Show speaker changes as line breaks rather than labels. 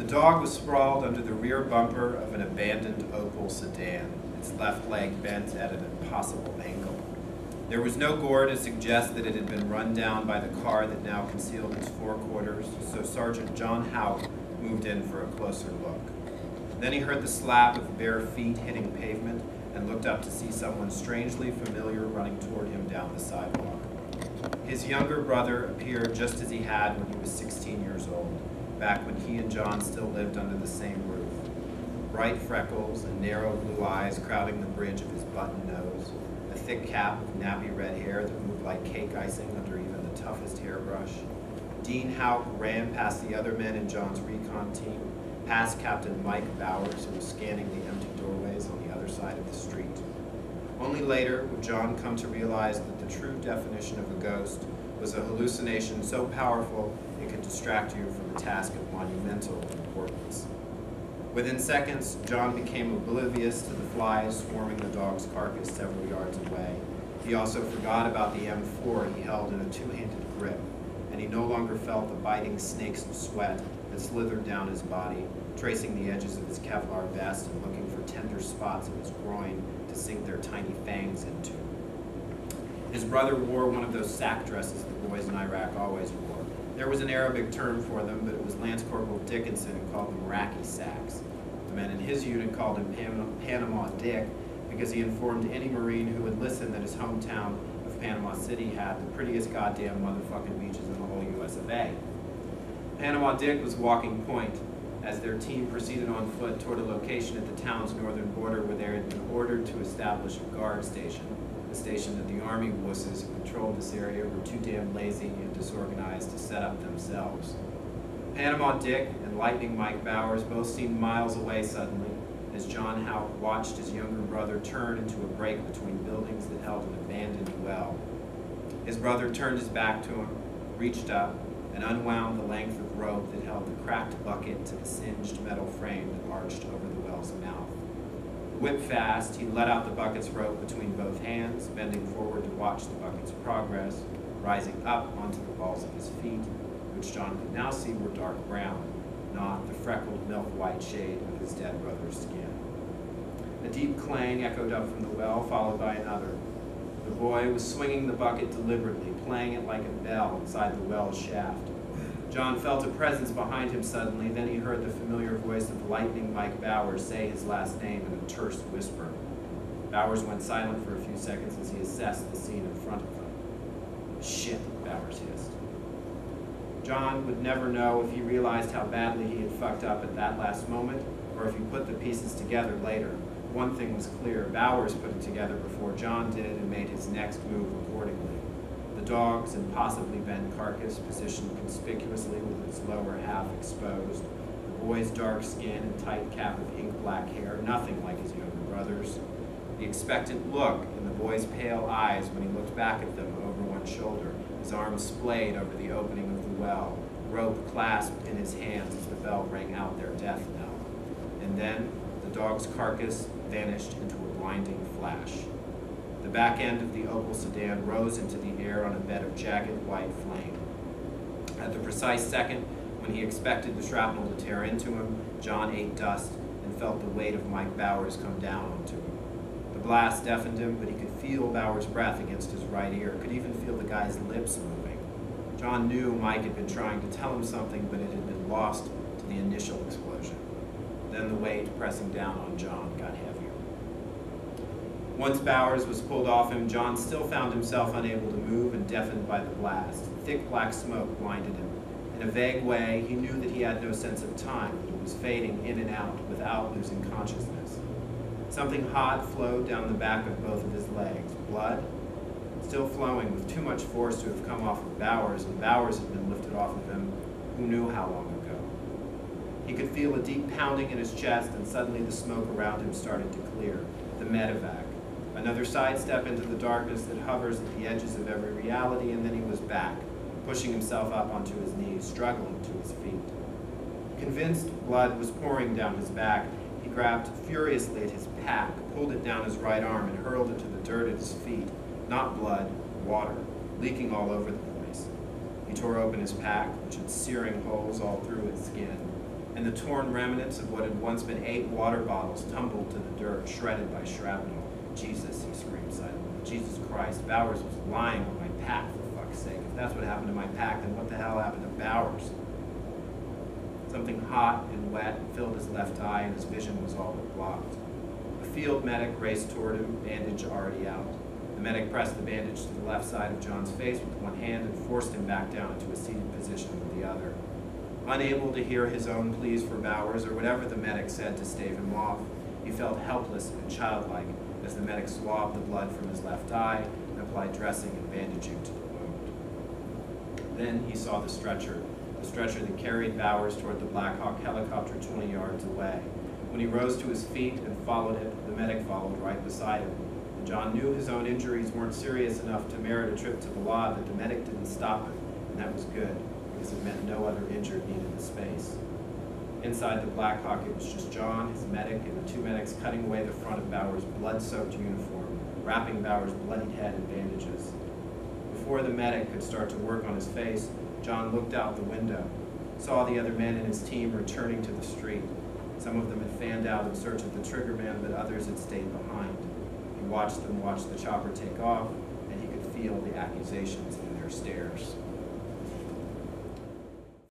dog was sprawled under the rear bumper of an abandoned Opel sedan, its left leg bent at an impossible angle. There was no gore to suggest that it had been run down by the car that now concealed its forequarters, so Sergeant John Houck moved in for a closer look. Then he heard the slap of bare feet hitting pavement and looked up to see someone strangely familiar running toward him down the sidewalk. His younger brother appeared just as he had when he was 16 years old, back when he and John still lived under the same roof. Bright freckles and narrow blue eyes crowding the bridge of his button nose, a thick cap of nappy red hair that moved like cake icing under even the toughest hairbrush. Dean Houck ran past the other men in John's recon team, past Captain Mike Bowers, who was scanning the empty doorways on the other side of the street. Only later would John come to realize that the true definition of a ghost was a hallucination so powerful it could distract you from a task of monumental importance. Within seconds, John became oblivious to the flies swarming the dog's carcass several yards away. He also forgot about the M4 he held in a two-handed grip, and he no longer felt the biting snakes of sweat that slithered down his body, tracing the edges of his Kevlar vest and looking for tender spots of his groin to sink their tiny fangs into. His brother wore one of those sack dresses the boys in Iraq always wore. There was an Arabic term for them, but it was Lance Corporal Dickinson who called them Iraqi sacks. The men in his unit called him Panama Dick because he informed any Marine who would listen that his hometown of Panama City had the prettiest goddamn motherfucking beaches in the whole US of A. Panama Dick was walking point as their team proceeded on foot toward a location at the town's northern border where they had been ordered to establish a guard station, a station that the Army wusses who controlled this area were too damn lazy and disorganized to set up themselves. Panama Dick and Lightning Mike Bowers both seemed miles away suddenly as John Houck watched his younger brother turn into a break between buildings that held an abandoned well. His brother turned his back to him, reached up, and unwound the length of rope that held the cracked bucket to the singed metal frame that arched over the well's mouth. Whip fast, he let out the bucket's rope between both hands, bending forward to watch the bucket's progress, rising up onto the balls of his feet, which John could now see were dark brown, not the freckled milk-white shade of his dead brother's skin. A deep clang echoed up from the well, followed by another. The boy was swinging the bucket deliberately, playing it like a bell inside the well's shaft. John felt a presence behind him suddenly, then he heard the familiar voice of Lightning Mike Bowers say his last name in a terse whisper. Bowers went silent for a few seconds as he assessed the scene in front of them. Shit, Bowers hissed. John would never know if he realized how badly he had fucked up at that last moment, or if he put the pieces together later. One thing was clear, Bowers put it together before John did and made his next move accordingly. The dog's impossibly bent carcass positioned conspicuously with its lower half exposed, the boy's dark skin and tight cap of ink-black hair, nothing like his younger brother's. The expectant look in the boy's pale eyes when he looked back at them over one shoulder, his arms splayed over the opening of the well, rope clasped in his hands as the bell rang out their death knell. And then the dog's carcass vanished into a blinding flash. The back end of the Opel sedan rose into the air on a bed of jagged white flame. At the precise second when he expected the shrapnel to tear into him, John ate dust and felt the weight of Mike Bowers come down onto him. The blast deafened him, but he could feel Bowers' breath against his right ear, could even feel the guy's lips moving. John knew Mike had been trying to tell him something, but it had been lost to the initial explosion. Then the weight pressing down on John got heavier. Once Bowers was pulled off him, John still found himself unable to move and deafened by the blast. Thick black smoke blinded him. In a vague way, he knew that he had no sense of time, that he was fading in and out without losing consciousness. Something hot flowed down the back of both of his legs. Blood, still flowing with too much force to have come off of Bowers, and Bowers had been lifted off of him who knew how long ago. He could feel a deep pounding in his chest, and suddenly the smoke around him started to clear. The medevac. Another sidestep into the darkness that hovers at the edges of every reality, and then he was back, pushing himself up onto his knees, struggling to his feet. Convinced blood was pouring down his back, he grabbed furiously at his pack, pulled it down his right arm, and hurled it to the dirt at his feet. Not blood, water, leaking all over the place. He tore open his pack, which had searing holes all through its skin, and the torn remnants of what had once been 8 water bottles tumbled to the dirt, shredded by shrapnel. Jesus, he screamed silently. Jesus Christ, Bowers was lying on my pack, for fuck's sake. If that's what happened to my pack, then what the hell happened to Bowers? Something hot and wet filled his left eye, and his vision was all but blocked. A field medic raced toward him, bandage already out. The medic pressed the bandage to the left side of John's face with one hand and forced him back down into a seated position with the other. Unable to hear his own pleas for Bowers or whatever the medic said to stave him off, he felt helpless and childlike as the medic swabbed the blood from his left eye and applied dressing and bandaging to the wound. Then he saw the stretcher that carried Bowers toward the Black Hawk helicopter 20 yards away. When he rose to his feet and followed it, the medic followed right beside him. And John knew his own injuries weren't serious enough to merit a trip to the lab, that the medic didn't stop him, and that was good, because it meant no other injured needed the space. Inside the Black Hawk, it was just John, his medic, and the 2 medics cutting away the front of Bowers' blood-soaked uniform, wrapping Bowers' bloodied head in bandages. Before the medic could start to work on his face, John looked out the window, saw the other men in his team returning to the street. Some of them had fanned out in search of the triggerman, but others had stayed behind. He watched them watch the chopper take off, and he could feel the accusations in their stares.